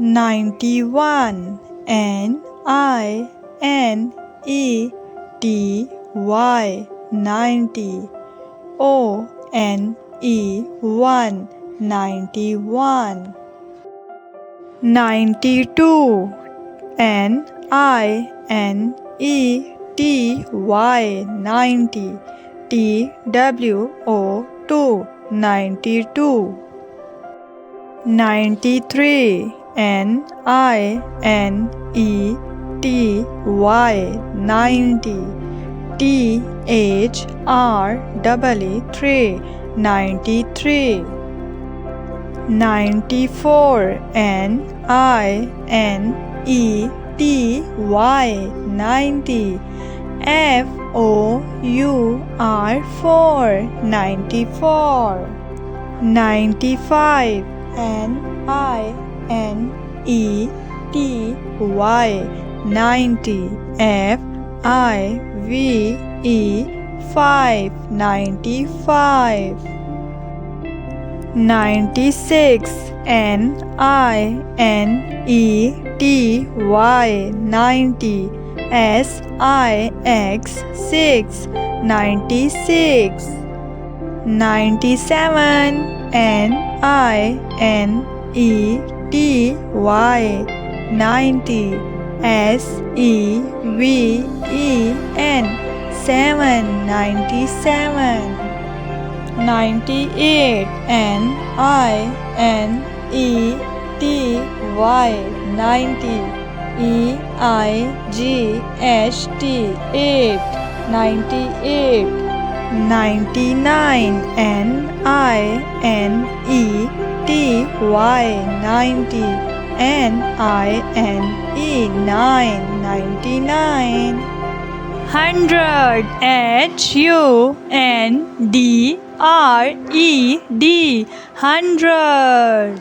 91. NINETY. 90. ONE. 91. 92. NINETY. 90. TWO. 92. 93. NINETY. 90. THREE. 93. 94. NINETY. 90. FOUR. 94. 95. NINETY. 90. FIVE. 5. 95. 96. NINETY. 90. SIX. 6. 96. 97. NINETY. 90. SEVEN. 7. 97. 98. NINETY. 90. EIGHT. 8. 98. 99. NINETY. 90. NINE. 9. 99. 100. HUNDRED. 100.